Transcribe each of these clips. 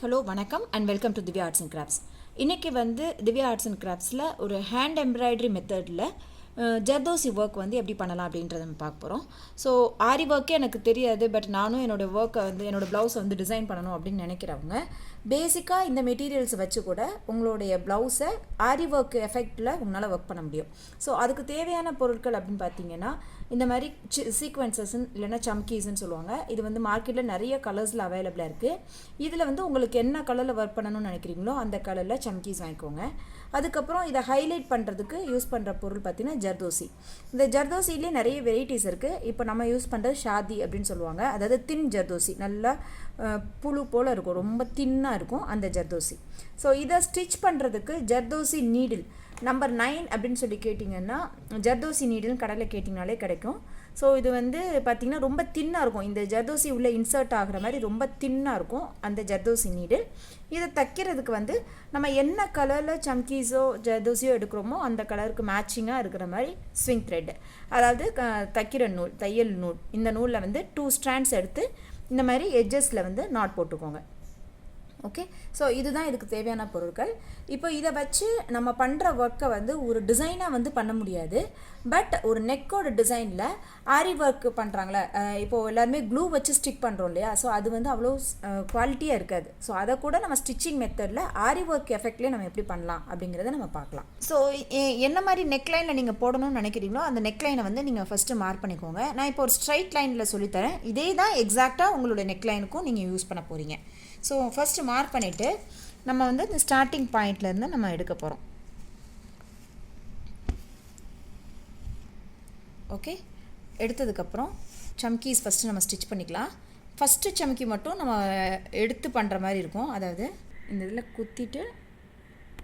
Hello, vanakkam and welcome to Dhivya Arts and Crafts. இன்னைக்கு வந்து Dhivya Arts and Craftsல ஒரு hand embroidery methodல zardosi work வந்து எப்படி பண்ணலாம் அப்படின்றத நம்ம பார்க்க போறோம். ஸோ ஆரி ஒர்க்கே எனக்கு தெரியாது, பட் நானும் என்னோட ஒர்க்கை வந்து என்னோட ப்ளவுஸை வந்து டிசைன் பண்ணணும் அப்படின்னு நினைக்கிறவங்க பேசிக்காக இந்த மெட்டீரியல்ஸ் வச்சு கூட உங்களுடைய ப்ளவுஸை ஆரி ஒர்க் எஃபெக்டில் உங்களால் ஒர்க் பண்ண முடியும். ஸோ அதுக்கு தேவையான பொருட்கள் அப்படின்னு பார்த்தீங்கன்னா இந்த மாதிரி சீக்வன்சஸ்ன்னு இல்லைன்னா சம்கீஸ்ன்னு சொல்லுவாங்க. இது வந்து மார்க்கெட்டில் நிறைய கலர்ஸில் அவைலபிளாக இருக்குது. இதில் வந்து உங்களுக்கு என்ன கலரில் ஒர்க் பண்ணணும்னு நினைக்கிறீங்களோ அந்த கலரில் சம்கீஸ் வாங்கிக்கோங்க. அதுக்கப்புறம் இதை ஹைலைட் பண்ணுறதுக்கு யூஸ் பண்ணுற பொருள் பார்த்தீங்கன்னா ஜர்தோசி. இந்த ஜர்தோசிலே நிறைய வெரைட்டிஸ் இருக்குது. இப்போ நம்ம யூஸ் பண்ணுறது ஷாதி அப்படின்னு சொல்லுவாங்க, அதாவது தின் ஜர்தோசி, நல்லா புழு போல் இருக்கும், ரொம்ப தின்னாக இருக்கும் அந்த ஜர்தோசி. ஸோ இதை ஸ்டிச் பண்ணுறதுக்கு ஜர்தோசி நீடில் நம்பர் 9 அப்படின்னு சொல்லி கேட்டிங்கன்னா ஜர்தோசி நீடில்னு கடையில் கேட்டிங்கனாலே கிடைக்கும். ஸோ இது வந்து பார்த்திங்கன்னா ரொம்ப தின்னாக இருக்கும், இந்த ஜர்தோசி உள்ளே இன்சர்ட் ஆகிற மாதிரி ரொம்ப தின்னாக இருக்கும் அந்த ஜர்தோசி நீடில். இதை தைக்கிறதுக்கு வந்து நம்ம என்ன கலரில் சம்கீஸோ ஜர்தோசியோ எடுக்கிறோமோ அந்த கலருக்கு மேட்சிங்காக இருக்கிற மாதிரி ஸ்விங் த்ரெட், அதாவது தைக்கிற நூல், தையல் நூல், இந்த நூலில் வந்து 2 ஸ்ட்ராண்ட்ஸ் எடுத்து இந்த மாதிரி எட்ஜஸில் வந்து நாட் போட்டுக்கோங்க. ஓகே, ஸோ இதுதான் இதுக்கு தேவையான பொருட்கள். இப்போ இதை வச்சு நம்ம பண்ணுற ஒர்க்கை வந்து ஒரு டிசைனாக வந்து பண்ண முடியாது, பட் ஒரு நெக்கோட டிசைனில் ஆரி ஒர்க் பண்ணுறாங்களே, இப்போது எல்லாருமே க்ளூ வச்சு ஸ்டிக் பண்ணுறோம் இல்லையா, ஸோ அது வந்து அவ்வளோ குவாலிட்டியாக இருக்காது. ஸோ அதை கூட நம்ம ஸ்டிச்சிங் மெத்தடில் ஆரி ஒர்க் எஃபெக்ட்லேயே நம்ம எப்படி பண்ணலாம் அப்படிங்கிறத நம்ம பார்க்கலாம். ஸோ என்ன மாதிரி நெக்லைனில் நீங்கள் போடணும்னு நினைக்கிறீங்களோ அந்த நெக்லைனை வந்து நீங்கள் ஃபஸ்ட்டு மார்க் பண்ணிக்கோங்க. நான் இப்போ ஒரு ஸ்ட்ரைட் லைனில் சொல்லித்தரேன், இதே தான் எக்ஸாக்டாக உங்களோட நெக்லைனுக்கும் நீங்கள் யூஸ் பண்ண போகிறீங்க. ஸோ ஃபஸ்ட்டு மார்க் பண்ணிவிட்டு நம்ம வந்து இந்த ஸ்டார்டிங் பாயிண்ட்லேருந்து நம்ம எடுக்க போகிறோம். ஓகே, எடுத்ததுக்கப்புறம் சம்கீஸ் ஃபஸ்ட்டு நம்ம ஸ்டிச் பண்ணிக்கலாம். ஃபஸ்ட்டு சம்கி மட்டும் நம்ம எடுத்து பண்ணுற மாதிரி இருக்கும், அதாவது இந்த இதில் குத்திட்டு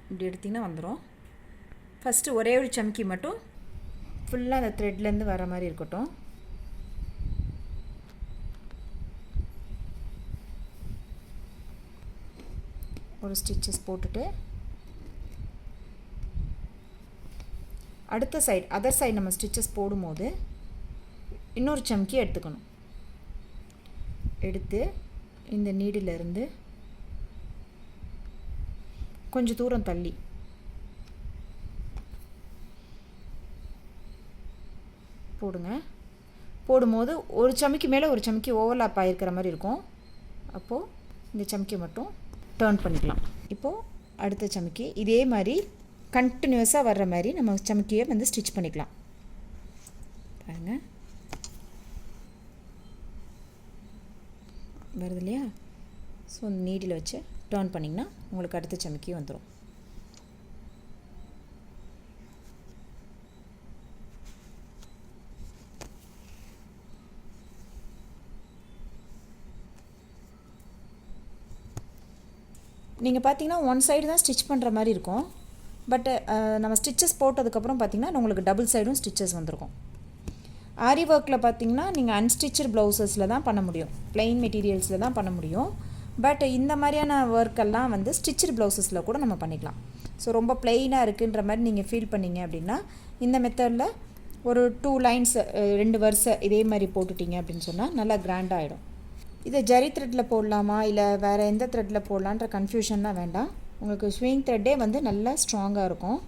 இப்படி எடுத்திங்கன்னா வந்துடும். ஃபஸ்ட்டு ஒரே ஒரு சம்கி மட்டும் ஃபுல்லாக அந்த த்ரெட்லேருந்து வர மாதிரி இருக்கட்டும். ஒரு ஸ்டிச்சஸ் போட்டுட்டு அடுத்த சைடு, அதர் சைடு நம்ம ஸ்டிச்சஸ் போடும்போது இன்னொரு சம்கி எடுத்துக்கணும். எடுத்து இந்த நீடிலிருந்து கொஞ்சம் தூரம் தள்ளி போடுங்க. போடும்போது ஒரு சம்கி மேலே ஒரு சம்கி ஓவர்லாப் ஆகிருக்கிற மாதிரி இருக்கும். அப்போது இந்த சம்கி மட்டும் டர்ன் பண்ணிக்கலாம். இப்போது அடுத்த சம்கி இதே மாதிரி கண்டினியூஸாக வர்ற மாதிரி நம்ம சம்கியை வந்து ஸ்டிச் பண்ணிக்கலாம். பாருங்கள், வருது இல்லையா? ஸோ நீடில் வச்சு டர்ன் பண்ணிங்கன்னா உங்களுக்கு அடுத்த சம்கி வந்துடும். நீங்கள் பார்த்தீங்கன்னா ஒன் சைடு தான் ஸ்டிச் பண்ணுற மாதிரி இருக்கும், பட் நம்ம ஸ்டிச்சஸ் போட்டதுக்கப்புறம் பார்த்திங்கன்னா உங்களுக்கு டபுள் சைடும் ஸ்டிச்சஸ் வந்திருக்கும். ஆரி ஒர்க்கில் பார்த்திங்கன்னா நீங்கள் அன்ஸ்டிச்சட் ப்ளவுசஸில் தான் பண்ண முடியும், ப்ளைன் மெட்டீரியல்ஸில் தான் பண்ண முடியும். பட் இந்த மாதிரியான ஒர்க்கெல்லாம் வந்து ஸ்டிச்சட் ப்ளவுசஸில் கூட நம்ம பண்ணிக்கலாம். ஸோ ரொம்ப ப்ளைனாக இருக்குன்ற மாதிரி நீங்கள் ஃபீல் பண்ணிங்க அப்படின்னா இந்த மெத்தடில் ஒரு 2 லைன்ஸ் 2 வரிசை இதே மாதிரி போட்டுட்டிங்க அப்படின்னு சொன்னால் நல்லா கிராண்டாக ஆகிடும். இதை ஜரி த்ரெட்டில் போடலாமா இல்லை வேறு எந்த த்ரெட்டில் போடலான்ற கன்ஃபியூஷன்லாம் வேண்டாம். உங்களுக்கு ஸ்விங் த்ரெட்டே வந்து நல்லா ஸ்ட்ராங்காக இருக்கும்.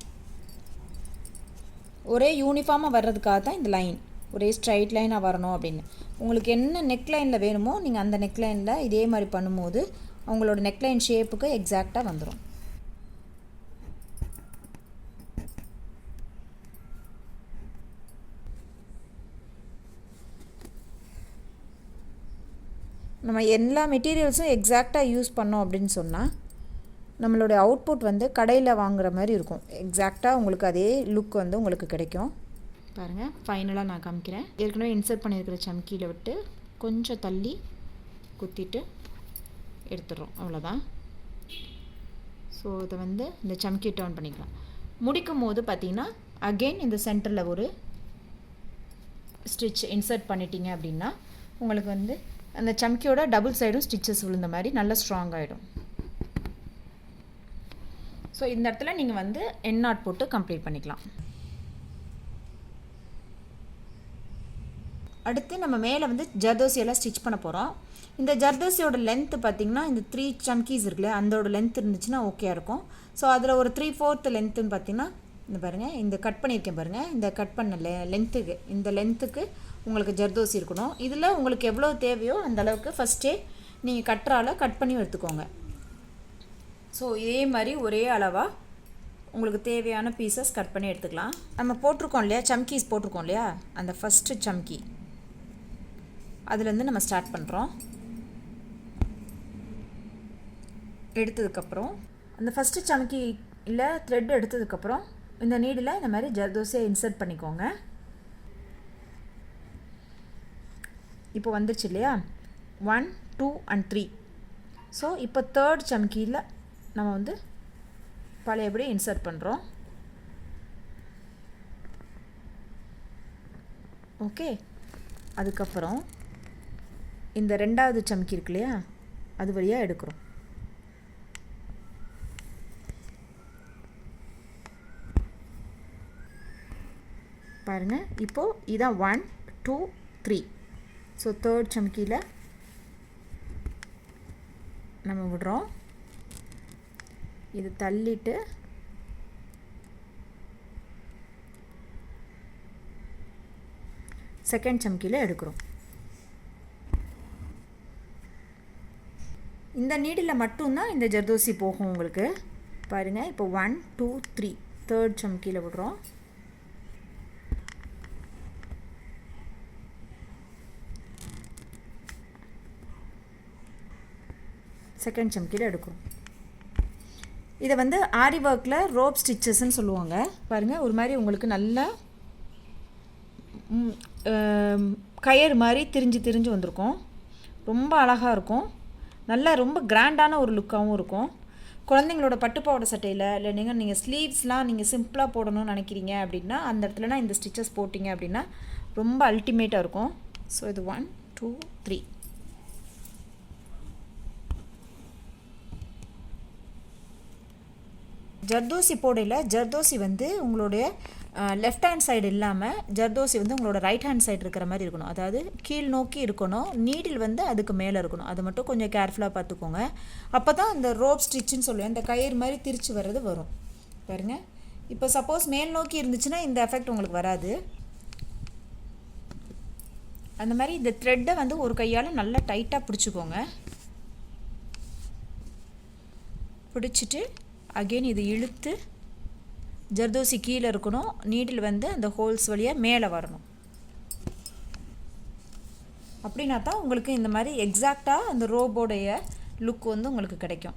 ஒரே யூனிஃபார்மாக வர்றதுக்காக தான் இந்த லைன், ஒரே ஸ்ட்ரைட் லைனாக வரணும் அப்படின்னு. உங்களுக்கு என்ன நெக் லைனில் வேணுமோ நீங்கள் அந்த நெக் லைனில் இதே மாதிரி பண்ணும்போது அவங்களோட நெக்லைன் ஷேப்புக்கு எக்ஸாக்டாக வந்துடும். நம்ம எல்லா மெட்டீரியல்ஸும் எக்ஸாக்டாக யூஸ் பண்ணோம் அப்படின்னு சொன்னால் நம்மளுடைய அவுட்புட் வந்து கடையில் வாங்குகிற மாதிரி இருக்கும். எக்ஸாக்டாக உங்களுக்கு அதே லுக் வந்து உங்களுக்கு கிடைக்கும். பாருங்கள், ஃபைனலாக நான் காமிக்கிறேன். ஏற்கனவே இன்சர்ட் பண்ணியிருக்கிற சம்கியில் விட்டு கொஞ்சம் தள்ளி குத்திட்டு எடுத்துடுறோம், அவ்வளோதான். ஸோ இதை வந்து இந்த சம்கி டர்ன் பண்ணிக்கலாம். முடிக்கும் போது பார்த்திங்கன்னா அகெயின் இந்த சென்டரில் ஒரு ஸ்டிச் இன்சர்ட் பண்ணிட்டீங்க அப்படின்னா உங்களுக்கு வந்து அந்த சம்கியோட டபுள் சைடும் ஸ்டிச்சஸ் விழுந்த மாதிரி நல்லா ஸ்ட்ராங் ஆகிடும். ஸோ இந்த இடத்துல நீங்கள் வந்து என் நாட் போட்டு கம்ப்ளீட் பண்ணிக்கலாம். அடுத்து நம்ம மேலே வந்து ஜர்தோசியெல்லாம் ஸ்டிச் பண்ண போகிறோம். இந்த ஜர்தோசியோட லென்த்து பார்த்திங்கன்னா இந்த 3 சம்கீஸ் இருக்குல்ல, அதோட லென்த் இருந்துச்சுன்னா ஓகே இருக்கும். ஸோ அதில் ஒரு 3/4 லென்த்துன்னு பார்த்திங்கன்னா இந்த பாருங்கள், இந்த கட் பண்ணியிருக்கேன் பாருங்கள், இந்த கட் பண்ண லென்த்துக்கு, இந்த லென்த்துக்கு உங்களுக்கு ஜர்தோசி இருக்கணும். இதில் உங்களுக்கு எவ்வளோ தேவையோ அந்த அளவுக்கு ஃபஸ்ட்டே நீங்கள் கட்டுறால கட் பண்ணி எடுத்துக்கோங்க. ஸோ இதே மாதிரி ஒரே அளவாக உங்களுக்கு தேவையான பீசஸ் கட் பண்ணி எடுத்துக்கலாம். நம்ம போட்டிருக்கோம் இல்லையா, சம்கீஸ் போட்டிருக்கோம் இல்லையா, அந்த ஃபஸ்ட்டு சம்கி அதுலேருந்து நம்ம ஸ்டார்ட் பண்ணுறோம். எடுத்ததுக்கப்புறம் அந்த ஃபஸ்ட்டு சம்கி இல்லை த்ரெட் எடுத்ததுக்கப்புறம் இந்த நீடில் இந்த மாதிரி ஜர்தோசியை இன்சர்ட் பண்ணிக்கோங்க. இப்போ வந்துருச்சு இல்லையா, 1, 2 and 3. ஸோ இப்போ தேர்ட் சம்கியில் நம்ம வந்து பழையபடி இன்சர்ட் பண்ணுறோம். ஓகே, அதுக்கப்புறம் இந்த ரெண்டாவது சம்கி இருக்கு இல்லையா, அது வழியாக எடுக்கிறோம். பாருங்கள், இப்போது இதான் 1, 2, 3. ஸோ தேர்ட் சம்கியில் நம்ம விடுறோம். இது தள்ளிட்டு செகண்ட் சம்கியில் எடுக்கிறோம். இந்த நீடில் மட்டும்தான் இந்த ஜர்தோசி போகும் உங்களுக்கு. பாருங்கள், இப்போ 1, 2, 3 தேர்ட் சம்கியில் விடுறோம். செகண்ட் சம்கியில் எடுக்கிறோம். இதை வந்து ஆரி ஒர்க்கில் ரோப் ஸ்டிச்சஸ்ன்னு சொல்லுவாங்க. பாருங்கள், ஒரு மாதிரி உங்களுக்கு நல்லா கயிறு மாதிரி திரிஞ்சு வந்திருக்கும். ரொம்ப அழகாக இருக்கும். நல்லா ரொம்ப கிராண்டான ஒரு லுக்காகவும் இருக்கும். குழந்தைங்களோட பட்டுப்பாவோட சட்டையில் இல்லை நீங்கள் ஸ்லீவ்ஸ்லாம் நீங்கள் சிம்பிளாக போடணும்னு நினைக்கிறீங்க அப்படின்னா அந்த இடத்துலனா இந்த ஸ்டிச்சஸ் போட்டிங்க அப்படின்னா ரொம்ப அல்டிமேட்டாக இருக்கும். ஸோ இது 1, 2, 3. ஜர்தோசி போடையில் ஜர்தோசி வந்து உங்களுடைய லெஃப்ட் ஹேண்ட் சைடு இல்லாமல் ஜர்தோசி வந்து உங்களோட ரைட் ஹேண்ட் சைடு இருக்கிற மாதிரி இருக்கணும். அதாவது கீழ் நோக்கி இருக்கணும். நீடில் வந்து அதுக்கு மேலே இருக்கணும். அது மட்டும் கொஞ்சம் கேர்ஃபுல்லாக பார்த்துக்கோங்க. அப்போ தான் இந்த ரோப் ஸ்டிச்சுன்னு சொல்லுவேன், இந்த கயிறு மாதிரி திரிச்சு வர்றது வரும். பாருங்கள், இப்போ சப்போஸ் மேல் நோக்கி இருந்துச்சுன்னா இந்த எஃபெக்ட் உங்களுக்கு வராது. அந்த மாதிரி இந்த த்ரெட்டை வந்து ஒரு கையால் நல்லா டைட்டாக பிடிச்சிக்கோங்க. பிடிச்சிட்டு அகெயின் இது இழுத்து ஜர்தோசி கீழே இருக்கணும். நீடில் வந்து அந்த ஹோல்ஸ் வழியாக மேலே வரணும். அப்படின்னா தான் உங்களுக்கு இந்த மாதிரி எக்ஸாக்டாக அந்த ரோபோடைய லுக் வந்து உங்களுக்கு கிடைக்கும்.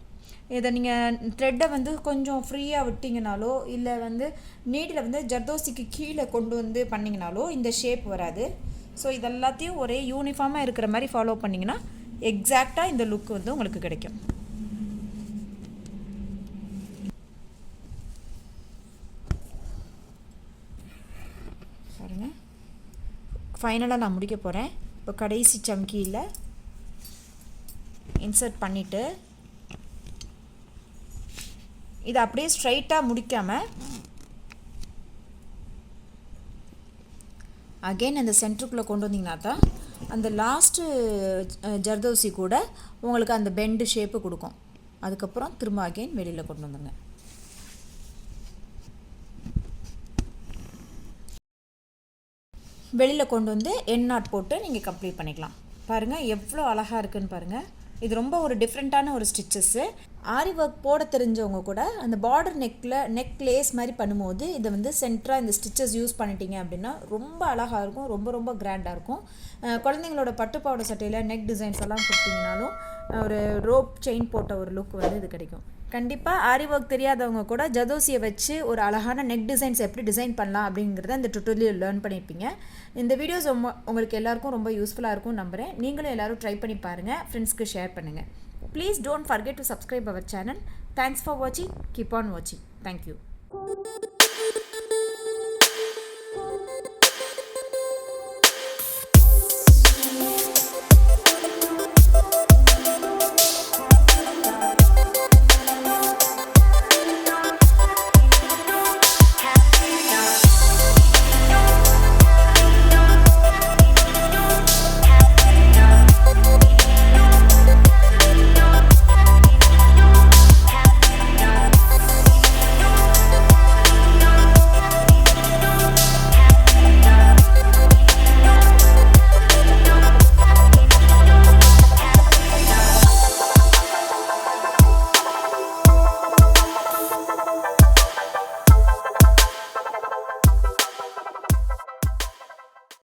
இதை நீங்கள் த்ரெட்டை வந்து கொஞ்சம் ஃப்ரீயாக விட்டிங்கனாலோ இல்லை வந்து நீடில் வந்து ஜர்தோசிக்கு கீழே கொண்டு வந்து பண்ணிங்கனாலோ இந்த ஷேப் வராது. ஸோ இதெல்லாத்தையும் ஒரே யூனிஃபார்மாக இருக்கிற மாதிரி ஃபாலோ பண்ணிங்கன்னா எக்ஸாக்டாக இந்த லுக் வந்து உங்களுக்கு கிடைக்கும். பாருங்கள், ஃபைனலாக நான் முடிக்க போகிறேன். இப்போ கடைசி சம்கியில் இன்சர்ட் பண்ணிவிட்டு இதை அப்படியே ஸ்ட்ரைட்டாக முடிக்காமல் அகெயின் அந்த சென்டருக்குள்ளே கொண்டு வந்தீங்கன்னா தான் அந்த லாஸ்ட்டு ஜர்தோசி கூட உங்களுக்கு அந்த பெண்டு ஷேப்பு கொடுக்கும். அதுக்கப்புறம் திரும்ப அகெயின் வெளியில் கொண்டு வந்துங்க. வெளியில் கொண்டு வந்து எண்ட் நாட் போட்டு நீங்கள் கம்ப்ளீட் பண்ணிக்கலாம். பாருங்கள் எவ்வளோ அழகாக இருக்குதுன்னு பாருங்கள். இது ரொம்ப ஒரு டிஃப்ரெண்ட்டான ஒரு ஸ்டிச்சஸ்ஸு. ஆரி ஒர்க் போட தெரிஞ்சவங்க கூட அந்த பார்டர் நெக் லேஸ் மாதிரி பண்ணும்போது இதை வந்து சென்டராக இந்த ஸ்டிச்சஸ் யூஸ் பண்ணிட்டீங்க அப்படின்னா ரொம்ப அழகாக இருக்கும். ரொம்ப கிராண்டாக இருக்கும். குழந்தைங்களோட பட்டுப்பாவோட சட்டையில் நெக் டிசைன்ஸ் எல்லாம் கொடுத்தீங்கனாலும் ஒரு ரோப் செயின் போட்ட ஒரு லுக் வந்து இது கிடைக்கும். கண்டிப்பாக ஆரி ஒர்க் தெரியாதவங்க கூட ஜர்தோசியை வச்சு ஒரு அழகான நெக் டிசைன்ஸ் எப்படி டிசைன் பண்ணலாம் அப்படிங்கிறத இந்த டுட்டோரியல் லேர்ன் பண்ணியிருப்பீங்க. இந்த வீடியோஸ் உங்களுக்கு எல்லாருக்கும் ரொம்ப யூஸ்ஃபுல்லாக இருக்கும் நம்புகிறேன். நீங்களும் எல்லோரும் ட்ரை பண்ணி பாருங்கள், ஃப்ரெண்ட்ஸ்க்கு ஷேர் பண்ணுங்கள். Please don't forget to subscribe our channel. Thanks for வாட்சிங். கீப் ஆன் வாட்சிங். தேங்க்யூ.